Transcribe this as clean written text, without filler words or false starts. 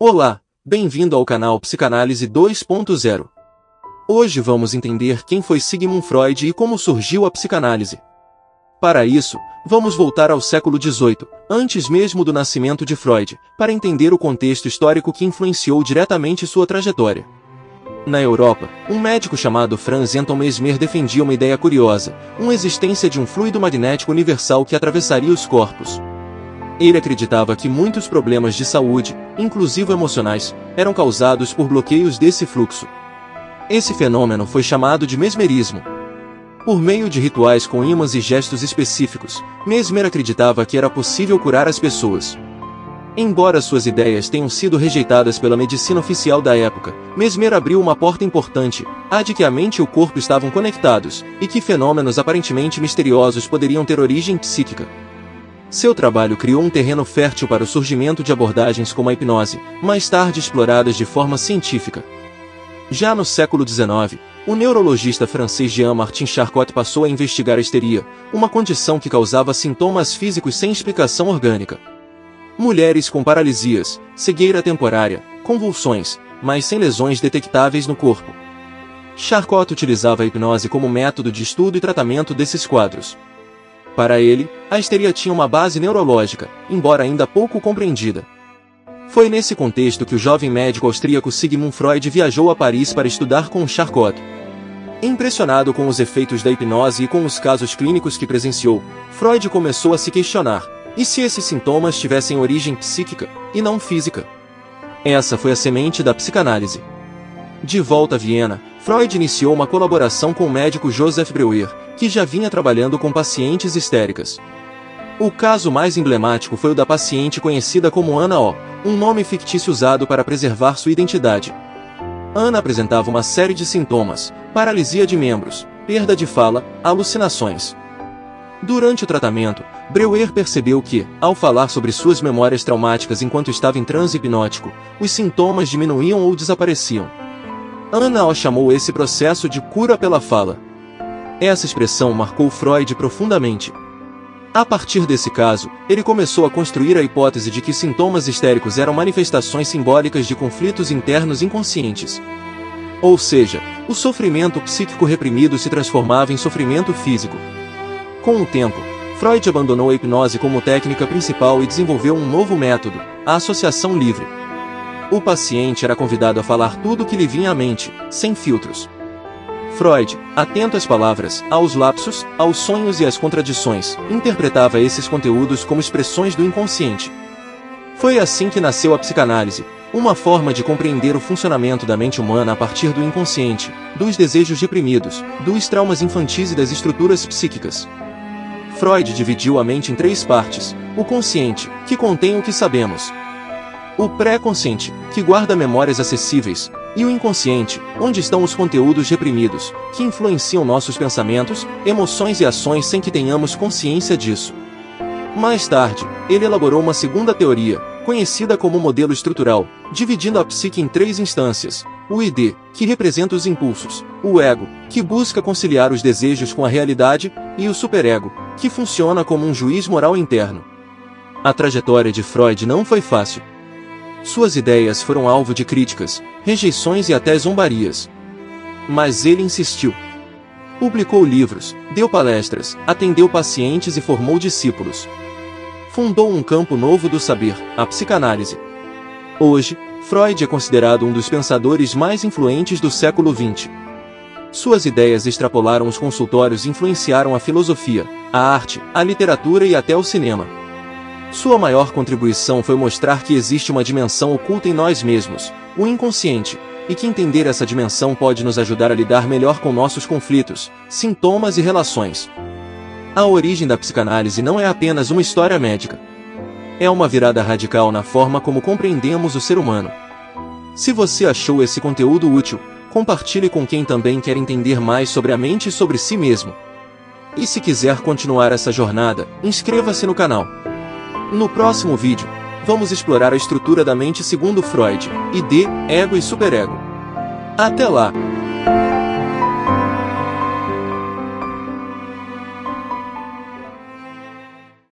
Olá, bem-vindo ao canal Psicanálise 2.0. Hoje vamos entender quem foi Sigmund Freud e como surgiu a psicanálise. Para isso, vamos voltar ao século XVIII, antes mesmo do nascimento de Freud, para entender o contexto histórico que influenciou diretamente sua trajetória. Na Europa, um médico chamado Franz Anton Mesmer defendia uma ideia curiosa, uma existência de um fluido magnético universal que atravessaria os corpos. Ele acreditava que muitos problemas de saúde, inclusive emocionais, eram causados por bloqueios desse fluxo. Esse fenômeno foi chamado de mesmerismo. Por meio de rituais com ímãs e gestos específicos, Mesmer acreditava que era possível curar as pessoas. Embora suas ideias tenham sido rejeitadas pela medicina oficial da época, Mesmer abriu uma porta importante, a de que a mente e o corpo estavam conectados, e que fenômenos aparentemente misteriosos poderiam ter origem psíquica. Seu trabalho criou um terreno fértil para o surgimento de abordagens como a hipnose, mais tarde exploradas de forma científica. Já no século XIX, o neurologista francês Jean-Martin Charcot passou a investigar a histeria, uma condição que causava sintomas físicos sem explicação orgânica. Mulheres com paralisias, cegueira temporária, convulsões, mas sem lesões detectáveis no corpo. Charcot utilizava a hipnose como método de estudo e tratamento desses quadros. Para ele, a histeria tinha uma base neurológica, embora ainda pouco compreendida. Foi nesse contexto que o jovem médico austríaco Sigmund Freud viajou a Paris para estudar com Charcot. Impressionado com os efeitos da hipnose e com os casos clínicos que presenciou, Freud começou a se questionar: e se esses sintomas tivessem origem psíquica, e não física? Essa foi a semente da psicanálise. De volta a Viena, Freud iniciou uma colaboração com o médico Joseph Breuer, que já vinha trabalhando com pacientes histéricas. O caso mais emblemático foi o da paciente conhecida como Ana O, um nome fictício usado para preservar sua identidade. Ana apresentava uma série de sintomas: paralisia de membros, perda de fala, alucinações. Durante o tratamento, Breuer percebeu que, ao falar sobre suas memórias traumáticas enquanto estava em transe hipnótico, os sintomas diminuíam ou desapareciam. Ana O chamou esse processo de cura pela fala. Essa expressão marcou Freud profundamente. A partir desse caso, ele começou a construir a hipótese de que sintomas histéricos eram manifestações simbólicas de conflitos internos inconscientes. Ou seja, o sofrimento psíquico reprimido se transformava em sofrimento físico. Com o tempo, Freud abandonou a hipnose como técnica principal e desenvolveu um novo método, a associação livre. O paciente era convidado a falar tudo o que lhe vinha à mente, sem filtros. Freud, atento às palavras, aos lapsos, aos sonhos e às contradições, interpretava esses conteúdos como expressões do inconsciente. Foi assim que nasceu a psicanálise, uma forma de compreender o funcionamento da mente humana a partir do inconsciente, dos desejos reprimidos, dos traumas infantis e das estruturas psíquicas. Freud dividiu a mente em três partes: o consciente, que contém o que sabemos; o pré-consciente, que guarda memórias acessíveis; e o inconsciente, onde estão os conteúdos reprimidos, que influenciam nossos pensamentos, emoções e ações sem que tenhamos consciência disso. Mais tarde, ele elaborou uma segunda teoria, conhecida como modelo estrutural, dividindo a psique em três instâncias: o id, que representa os impulsos; o ego, que busca conciliar os desejos com a realidade; e o superego, que funciona como um juiz moral interno. A trajetória de Freud não foi fácil. Suas ideias foram alvo de críticas, rejeições e até zombarias. Mas ele insistiu. Publicou livros, deu palestras, atendeu pacientes e formou discípulos. Fundou um campo novo do saber, a psicanálise. Hoje, Freud é considerado um dos pensadores mais influentes do século XX. Suas ideias extrapolaram os consultórios e influenciaram a filosofia, a arte, a literatura e até o cinema. Sua maior contribuição foi mostrar que existe uma dimensão oculta em nós mesmos, o inconsciente, e que entender essa dimensão pode nos ajudar a lidar melhor com nossos conflitos, sintomas e relações. A origem da psicanálise não é apenas uma história médica. É uma virada radical na forma como compreendemos o ser humano. Se você achou esse conteúdo útil, compartilhe com quem também quer entender mais sobre a mente e sobre si mesmo. E se quiser continuar essa jornada, inscreva-se no canal. No próximo vídeo, vamos explorar a estrutura da mente segundo Freud, id, ego e superego. Até lá!